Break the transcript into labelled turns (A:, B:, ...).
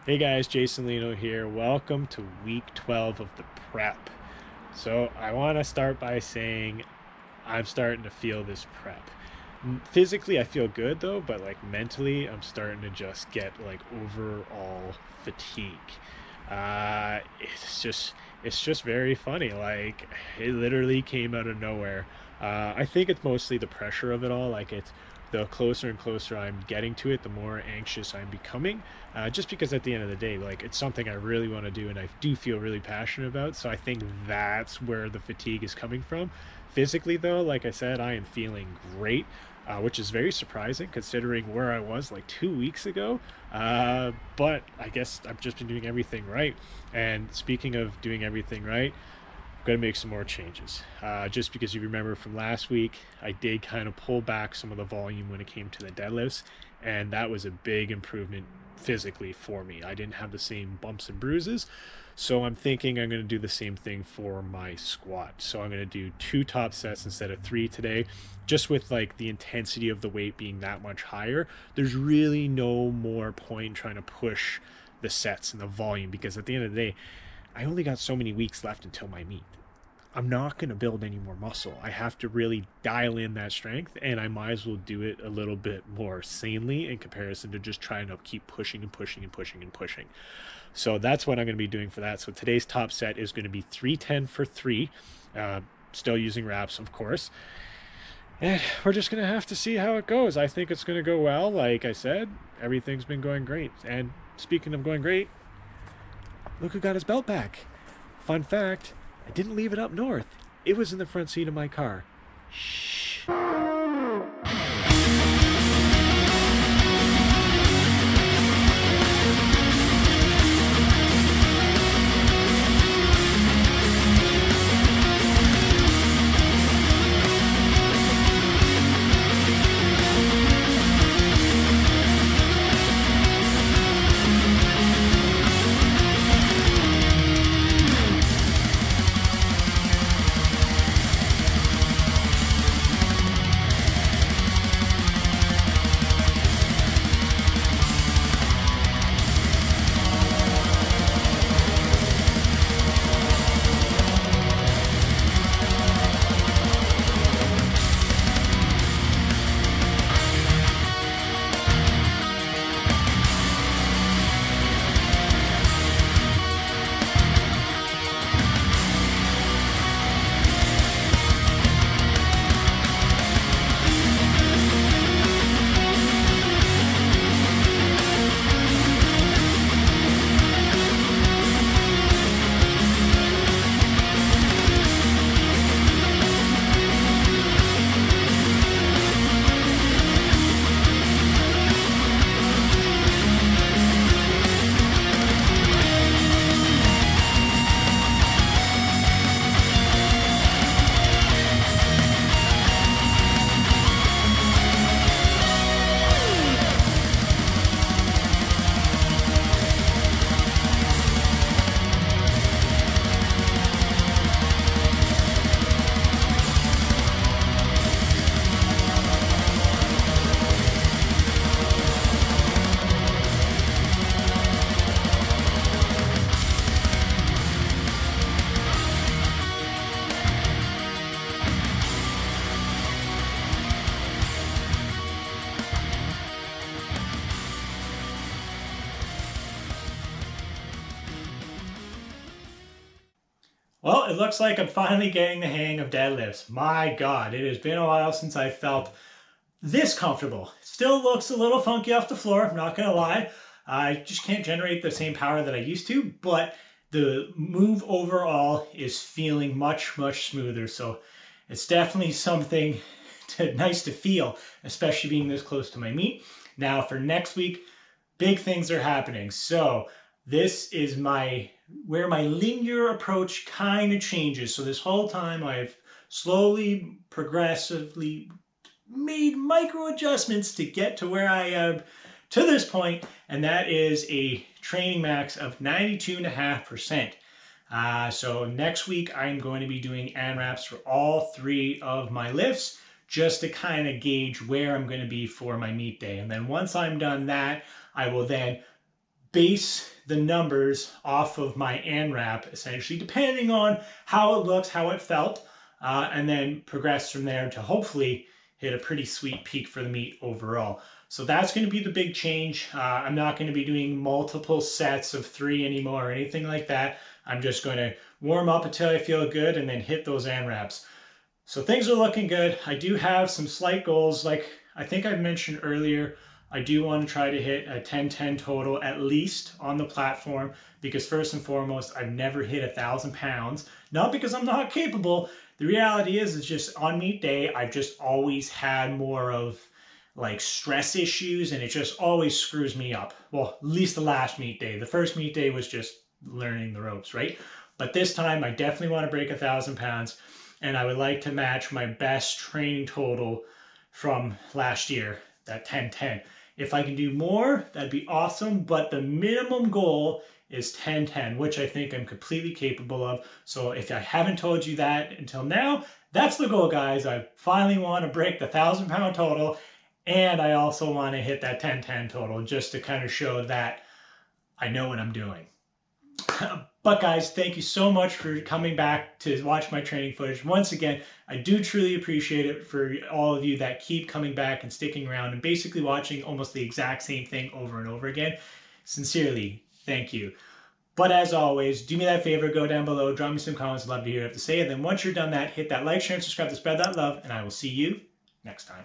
A: Hey guys, JasonLeeno here. Welcome to week 12 of the prep. So, I want to start by saying I'm starting to feel this prep. Physically, I feel good though, but like mentally, I'm starting to just get like overall fatigue. It's just very funny. Like, it literally came out of nowhere. I think it's mostly the pressure of it all. Like, it's the closer and closer I'm getting to it, the more anxious I'm becoming. Just because at the end of the day, like, it's something I really want to do and I do feel really passionate about. So I think that's where the fatigue is coming from. Physically, though, like I said, I am feeling great, which is very surprising considering where I was like 2 weeks ago. But I guess I've just been doing everything right. And speaking of doing everything right, I'm going to make some more changes. Just because you remember from last week, I did kind of pull back some of the volume when it came to the deadlifts, and that was a big improvement physically for me. I didn't have the same bumps and bruises, so I'm thinking I'm going to do the same thing for my squat. So I'm going to do 2 top sets instead of 3 today, just with like the intensity of the weight being that much higher. There's really no more point in trying to push the sets and the volume because at the end of the day, I only got so many weeks left until my meet. I'm not going to build any more muscle. I have to really dial in that strength, and I might as well do it a little bit more sanely in comparison to just trying to keep pushing and pushing and pushing and pushing. So that's what I'm going to be doing for that. So today's top set is going to be 310 for 3, still using wraps, of course. And we're just going to have to see how it goes. I think it's going to go well. Like I said, everything's been going great. And speaking of going great, look who got his belt back. Fun fact, I didn't leave it up north. It was in the front seat of my car. Shh. Well, it looks like I'm finally getting the hang of deadlifts. My God, it has been a while since I felt this comfortable. Still looks a little funky off the floor, I'm not gonna lie. I just can't generate the same power that I used to, but the move overall is feeling much, much smoother. So it's definitely something nice to feel, especially being this close to my meet. Now for next week, big things are happening. So this is where my linear approach kind of changes. So this whole time I've slowly, progressively made micro adjustments to get to where I am to this point, and that is a training max of 92.5%. So next week I'm going to be doing AMRAPs for all 3 of my lifts just to kind of gauge where I'm going to be for my meet day. And then once I'm done that, I will then
B: base the numbers off of my ANRAP, essentially, depending on how it looks, how it felt, and then progress from there to hopefully hit a pretty sweet peak for the meet overall. So that's going to be the big change. I'm not going to be doing multiple sets of 3 anymore or anything like that. I'm just going to warm up until I feel good and then hit those ANRAPs. So things are looking good. I do have some slight goals. Like I think I mentioned earlier, I do want to try to hit a 10-10 total at least on the platform, because first and foremost, I've never hit 1,000 pounds. Not because I'm not capable. The reality is, it's just on meet day, I've just always had more of like stress issues, and it just always screws me up. Well, at least the last meet day. The first meet day was just learning the ropes, right? But this time I definitely want to break 1,000 pounds, and I would like to match my best training total from last year, that 10-10. If I can do more, that'd be awesome, but the minimum goal is 10-10, which I think I'm completely capable of. So if I haven't told you that until now, that's the goal, guys. I finally want to break the 1,000 pound total, and I also want to hit that 10-10 total, just to kind of show that I know what I'm doing. But guys, thank you so much for coming back to watch my training footage. Once again, I do truly appreciate it for all of you that keep coming back and sticking around and basically watching almost the exact same thing over and over again. Sincerely, thank you. But as always, do me that favor, go down below, drop me some comments. I'd love to hear what you have to say. And then once you're done that, hit that like, share, and subscribe to spread that love, and I will see you next time.